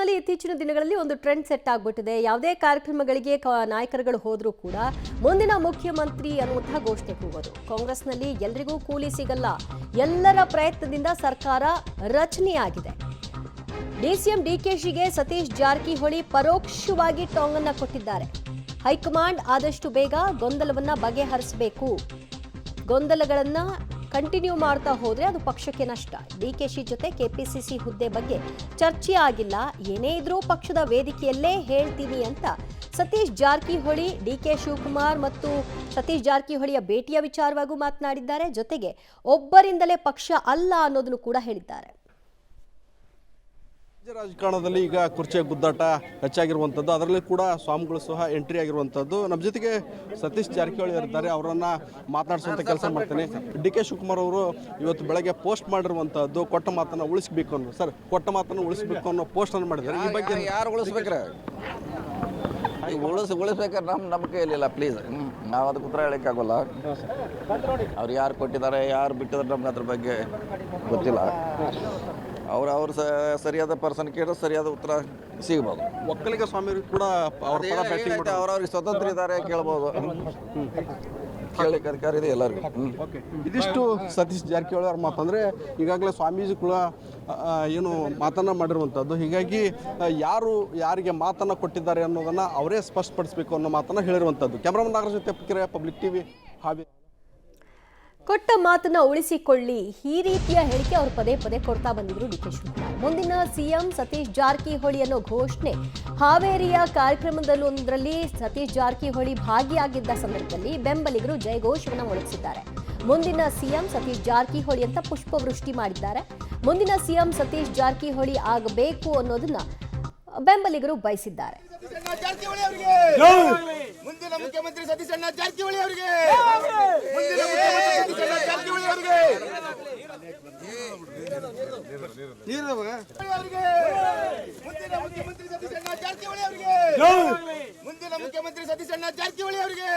ಕಾಂಗ್ರೆಸ್ನಲ್ಲಿ ಇತ್ತೀಚಿನ ದಿನಗಳಲ್ಲಿ ಒಂದು ಟ್ರೆಂಡ್ ಸೆಟ್ ಆಗಿಬಿಟ್ಟಿದೆ. ಯಾವುದೇ ಕಾರ್ಯಕ್ರಮಗಳಿಗೆ ನಾಯಕರುಗಳು ಹೋದರೂ ಕೂಡ ಮುಂದಿನ ಮುಖ್ಯಮಂತ್ರಿ ಅನ್ನುವಂತಹ ಘೋಷಣೆ ಕೂಗೋದು. ಕಾಂಗ್ರೆಸ್ನಲ್ಲಿ ಎಲ್ರಿಗೂ ಕೂಲಿ ಸಿಗಲ್ಲ, ಎಲ್ಲರ ಪ್ರಯತ್ನದಿಂದ ಸರ್ಕಾರ ರಚನೆಯಾಗಿದೆ. ಡಿಸಿಎಂ ಡಿಕೆಶಿಗೆ ಸತೀಶ್ ಜಾರಕಿಹೊಳಿ ಪರೋಕ್ಷವಾಗಿ ಟಾಂಗ್ ಅನ್ನು ಕೊಟ್ಟಿದ್ದಾರೆ. ಹೈಕಮಾಂಡ್ ಆದಷ್ಟು ಬೇಗ ಗೊಂದಲವನ್ನ ಬಗೆಹರಿಸಬೇಕು, ಗೊಂದಲಗಳನ್ನ ಕಂಟಿನ್ಯೂ ಮಾಡ್ತಾ ಹೋದ್ರೆ ಅದು ಪಕ್ಷಕ್ಕೆ ನಷ್ಟ. ಡಿಕೆಶಿ ಜೊತೆ ಕೆಪಿಸಿಸಿ ಹುದ್ದೆ ಬಗ್ಗೆ ಚರ್ಚೆ ಆಗಿಲ್ಲ, ಏನೇ ಇದ್ರೂ ಪಕ್ಷದ ವೇದಿಕೆಯಲ್ಲೇ ಹೇಳ್ತೀನಿ ಅಂತ ಸತೀಶ್ ಜಾರಕಿಹೊಳಿ ಡಿಕೆ ಶಿವಕುಮಾರ್ ಮತ್ತು ಸತೀಶ್ ಜಾರಕಿಹೊಳಿಯ ಭೇಟಿಯ ವಿಚಾರವಾಗೂ ಮಾತನಾಡಿದ್ದಾರೆ. ಜೊತೆಗೆ ಒಬ್ಬರಿಂದಲೇ ಪಕ್ಷ ಅಲ್ಲ ಅನ್ನೋದನ್ನು ಕೂಡ ಹೇಳಿದ್ದಾರೆ. ರಾಜಕಾರಣದಲ್ಲಿ ಈಗ ಕುರ್ಚಿಯ ಗುದ್ದಾಟ ಹೆಚ್ಚಾಗಿರುವಂಥದ್ದು, ಅದರಲ್ಲಿ ಕೂಡ ಸ್ವಾಮಿಗಳು ಸಹ ಎಂಟ್ರಿ ಆಗಿರುವಂಥದ್ದು. ನಮ್ಮ ಜೊತೆಗೆ ಸತೀಶ್ ಜಾರಕಿಹೊಳಿ ಇದ್ದಾರೆ, ಅವರನ್ನ ಮಾತನಾಡಿಸುವಂಥ ಕೆಲಸ ಮಾಡ್ತೇನೆ. ಡಿ.ಕೆ. ಶಿವಕುಮಾರ್ ಅವರು ಇವತ್ತು ಬೆಳಗ್ಗೆ ಪೋಸ್ಟ್ ಮಾಡಿರುವಂಥದ್ದು ಕೊಟ್ಟ ಮಾತನ್ನು ಉಳಿಸಬೇಕು ಅನ್ನೋ ಕೊಟ್ಟ ಮಾತನ್ನು ಉಳಿಸಬೇಕು ಅನ್ನೋ ಪೋಸ್ಟ್ ಅನ್ನು ಮಾಡಿದ್ದಾರೆ. ಈ ಬಗ್ಗೆ ಯಾರು ಉಳಿಸ್ಬೇಕ್ರೆ? ಉಳಿಸ್ಬೇಕಾದ್ರೆ ನಮ್ಮ ಕೈಯಲ್ಲಿಲ್ಲ, ಪ್ಲೀಸ್. ನಾವು ಅದಕ್ಕೆ ಉತ್ತರ ಹೇಳೋಕ್ಕಾಗಲ್ಲ. ಅವ್ರು ಯಾರು ಕೊಟ್ಟಿದ್ದಾರೆ, ಯಾರು ಬಿಟ್ಟಿದ್ದಾರೆ, ನಮ್ಗೆ ಅದ್ರ ಬಗ್ಗೆ ಗೊತ್ತಿಲ್ಲ. ಅವ್ರು ಸರಿಯಾದ ಪರ್ಸನ್ ಕೇಳಿದ್ರೆ ಸರಿಯಾದ ಉತ್ತರ ಸಿಗ್ಬೋದು. ಒಕ್ಕಲಿಗ ಸ್ವಾಮಿ ಕೂಡ ಅವ್ರವ್ರಿಗೆ ಸ್ವತಂತ್ರ ಇದ್ದಾರೆ, ಕೇಳ್ಬೋದು. ಕೇಳಲಿಕ್ಕೆ ಅಧಿಕಾರ ಇದೆ ಎಲ್ಲರಿಗೂ. ಇದಿಷ್ಟು ಸತೀಶ್ ಜಾರಕಿಹೊಳಿ ಅವ್ರ ಮಾತಂದ್ರೆ ಈಗಾಗಲೇ ಸ್ವಾಮೀಜಿ ಕೂಡ ಏನು ಮಾತನ್ನ ಮಾಡಿರುವಂಥದ್ದು. ಹೀಗಾಗಿ ಯಾರು ಯಾರಿಗೆ ಮಾತನ್ನ ಕೊಟ್ಟಿದ್ದಾರೆ ಅನ್ನೋದನ್ನ ಅವರೇ ಸ್ಪಷ್ಟಪಡಿಸಬೇಕು ಅನ್ನೋ ಮಾತನ್ನ ಹೇಳಿರುವಂಥದ್ದು. ಕ್ಯಾಮ್ರಾಮನ್ ನಾಗರಾಜ್ ಜೊತೆ ಪಬ್ಲಿಕ್ ಟಿವಿ ಹಾವೇರಿ. ಕೊಟ್ಟ ಮಾತನ್ನ ಉಳಿಸಿಕೊಳ್ಳಿ, ಈ ರೀತಿಯ ಹೇಳಿಕೆ ಅವರು ಪದೇ ಪದೇ ಕೊಡ್ತಾ ಬಂದಿದ್ರು ಡಿಕೆ ಶಿವಕುಮಾರ್. ಮುಂದಿನ ಸಿಎಂ ಸತೀಶ್ ಜಾರಕಿಹೊಳಿ ಅನ್ನೋ ಘೋಷಣೆ ಹಾವೇರಿಯ ಕಾರ್ಯಕ್ರಮದಲ್ಲೊಂದರಲ್ಲಿ ಸತೀಶ್ ಜಾರಕಿಹೊಳಿ ಭಾಗಿಯಾಗಿದ್ದ ಸಂದರ್ಭದಲ್ಲಿ ಬೆಂಬಲಿಗರು ಜಯಘೋಷವನ್ನು ಮೊಳಗಿಸಿದ್ದಾರೆ. ಮುಂದಿನ ಸಿಎಂ ಸತೀಶ್ ಜಾರಕಿಹೊಳಿ ಅಂತ ಪುಷ್ಪವೃಷ್ಟಿ ಮಾಡಿದ್ದಾರೆ. ಮುಂದಿನ ಸಿಎಂ ಸತೀಶ್ ಜಾರಕಿಹೊಳಿ ಆಗಬೇಕು ಅನ್ನೋದನ್ನ ಬೆಂಬಲಿಗರು ಬಯಸಿದ್ದಾರೆ. ಮುಂದಿನ ಮುಖ್ಯಮಂತ್ರಿ ಸತೀಶ್ ಜಾರಕಿಹೊಳಿ ಅವರಿಗೆ, ಮುಂದಿನ ಮುಖ್ಯಮಂತ್ರಿ ಸತೀಶ್ ಜಾರಕಿಹೊಳಿ ಅವರಿಗೆ, ಮುಂದಿನ ಮುಖ್ಯಮಂತ್ರಿ ಸತೀಶ್ ಜಾರಕಿಹೊಳಿ ಅವರಿಗೆ, ಮುಂದಿನ ಮುಖ್ಯಮಂತ್ರಿ ಸತೀಶ್ ಜಾರಕಿಹೊಳಿ ಅವರಿಗೆ.